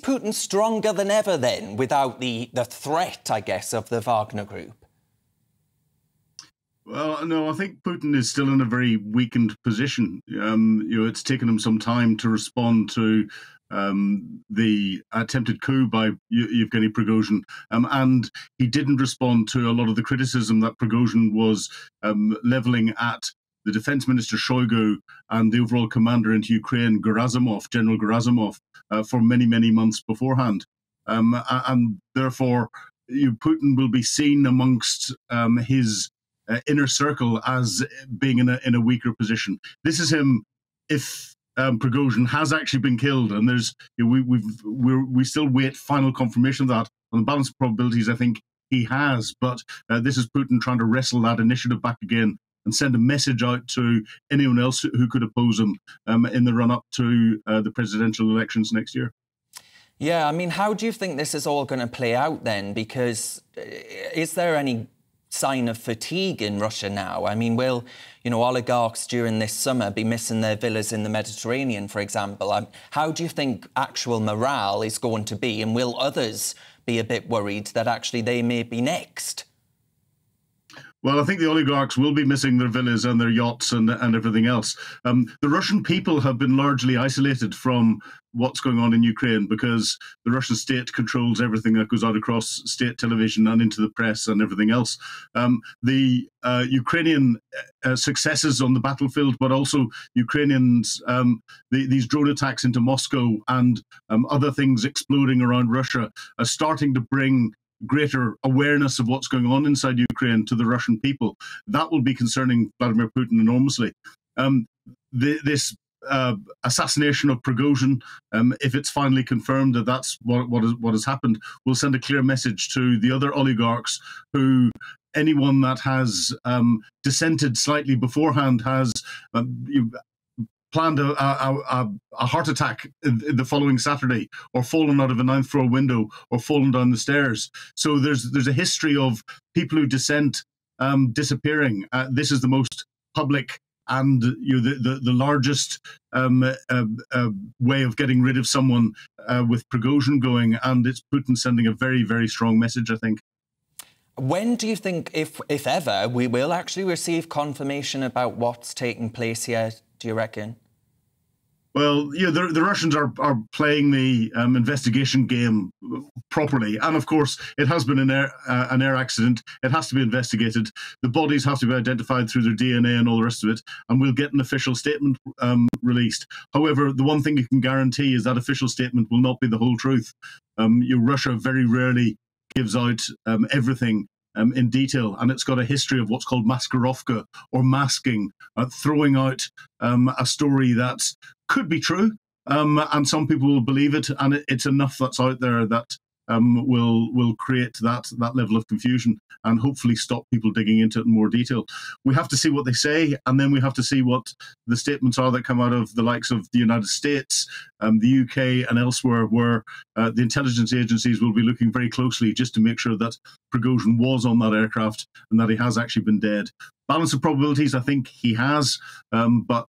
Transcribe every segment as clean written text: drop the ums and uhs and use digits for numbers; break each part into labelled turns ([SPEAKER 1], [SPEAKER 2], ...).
[SPEAKER 1] Putin stronger than ever then, without the threat, I guess, of the Wagner Group?
[SPEAKER 2] Well, no, I think Putin is still in a very weakened position. It's taken him some time to respond to the attempted coup by Yevgeny Prigozhin, and he didn't respond to a lot of the criticism that Prigozhin was leveling at the defense minister Shoigu and the overall commander into Ukraine, General Gerasimov, for many, many months beforehand. And therefore, Putin will be seen amongst his inner circle as being in a weaker position. This is him if Prigozhin has actually been killed, and we still wait final confirmation of that. On the balance of probabilities, I think he has, but this is Putin trying to wrestle that initiative back again and send a message out to anyone else who could oppose him in the run-up to the presidential elections next year.
[SPEAKER 1] Yeah, I mean, how do you think this is all going to play out then? Because is there any sign of fatigue in Russia now? I mean, will, oligarchs during this summer be missing their villas in the Mediterranean, for example? How do you think actual morale is going to be? And will others be a bit worried that actually they may be next?
[SPEAKER 2] Well, I think the oligarchs will be missing their villas and their yachts and everything else. The Russian people have been largely isolated from what's going on in Ukraine because the Russian state controls everything that goes out across state television and into the press and everything else. The Ukrainian successes on the battlefield, but also Ukrainians, these drone attacks into Moscow and other things exploding around Russia are starting to bring greater awareness of what's going on inside Ukraine to the Russian people. That will be concerning Vladimir Putin enormously. This assassination of Prigozhin, if it's finally confirmed that that's what has happened, will send a clear message to the other oligarchs who anyone that has dissented slightly beforehand has planned a heart attack the following Saturday, or fallen out of a ninth floor window, or fallen down the stairs. So there's a history of people who dissent disappearing. This is the most public and the largest way of getting rid of someone with Prigozhin going, and it's Putin sending a very, very strong message, I think.
[SPEAKER 1] When do you think, if ever, we will actually receive confirmation about what's taking place here, do you reckon?
[SPEAKER 2] Well, the Russians are playing the investigation game properly, and of course, it has been an air accident. It has to be investigated. The bodies have to be identified through their DNA and all the rest of it, and we'll get an official statement released. However, the one thing you can guarantee is that official statement will not be the whole truth. Russia very rarely gives out everything in detail, and it's got a history of what's called maskirovka, or masking, throwing out a story that could be true, and some people will believe it, and it's enough that's out there that will create that level of confusion and hopefully stop people digging into it in more detail. We have to see what they say, and then we have to see what the statements are that come out of the likes of the United States, the UK and elsewhere, where the intelligence agencies will be looking very closely just to make sure that Prigozhin was on that aircraft and that he has actually been dead. Balance of probabilities, I think he has, but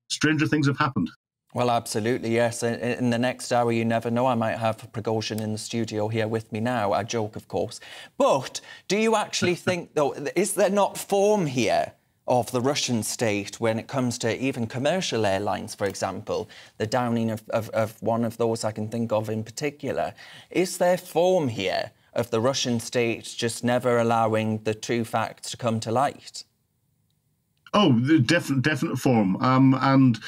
[SPEAKER 2] stranger things have happened.
[SPEAKER 1] Well, absolutely, yes. In the next hour, you never know. I might have Prigozhin in the studio here with me now. I joke, of course. But do you actually think, though, is there not form here of the Russian state when it comes to even commercial airlines, for example, the downing of one of those I can think of in particular? Is there form here of the Russian state just never allowing the true facts to come to light?
[SPEAKER 2] Oh, the definite form, and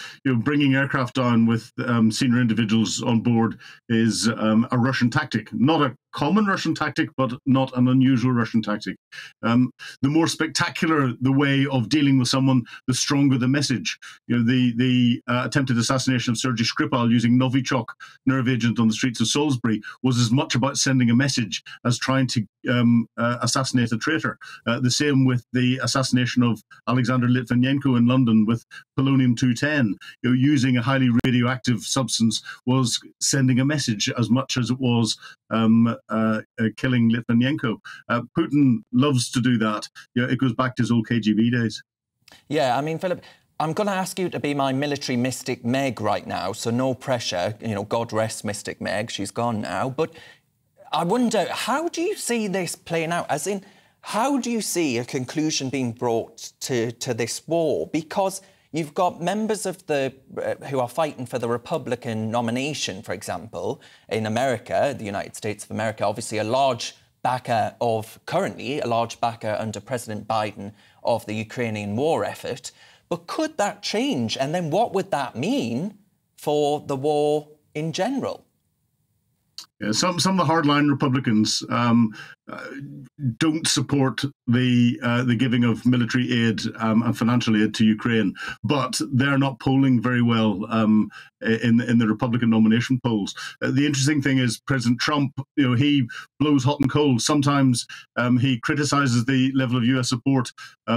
[SPEAKER 2] bringing aircraft down with senior individuals on board is a Russian tactic, not a common Russian tactic, but not an unusual Russian tactic. The more spectacular the way of dealing with someone, the stronger the message. The attempted assassination of Sergei Skripal using Novichok nerve agent on the streets of Salisbury was as much about sending a message as trying to assassinate a traitor. The same with the assassination of Alexander Litvinenko in London with polonium-210. Using a highly radioactive substance was sending a message as much as it was killing Litvinenko. Putin loves to do that. It goes back to his old KGB days.
[SPEAKER 1] Yeah, I mean, Philip, I'm going to ask you to be my military mystic Meg right now, so no pressure. You know, God rest Mystic Meg, she's gone now. But I wonder, how do you see this playing out? As in, how do you see a conclusion being brought to this war? Because you've got members of the who are fighting for the Republican nomination, for example, in America, the United States of America, obviously a large backer under President Biden of the Ukrainian war effort. But could that change? And then what would that mean for the war in general?
[SPEAKER 2] Yeah, some of the hardline Republicans don't support the giving of military aid and financial aid to Ukraine, but they're not polling very well in the Republican nomination polls. The interesting thing is President Trump, you know, he blows hot and cold. Sometimes he criticizes the level of US support,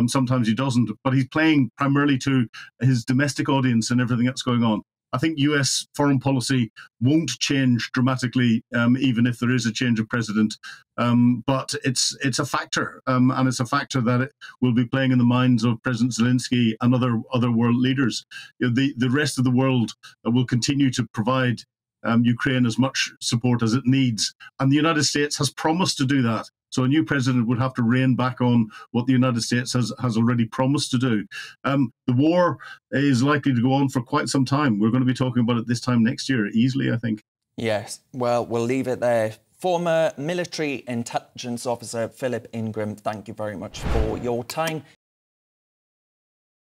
[SPEAKER 2] sometimes he doesn't, but he's playing primarily to his domestic audience and everything that's going on. I think US foreign policy won't change dramatically, even if there is a change of president. But it's a factor, and it's a factor that it will be playing in the minds of President Zelensky and other world leaders. You know, the rest of the world will continue to provide Ukraine as much support as it needs, and the United States has promised to do that. So a new president would have to rein back on what the United States has already promised to do. The war is likely to go on for quite some time. We're going to be talking about it this time next year, easily, I think.
[SPEAKER 1] Yes, well, we'll leave it there. Former military intelligence officer Philip Ingram, thank you very much for your time.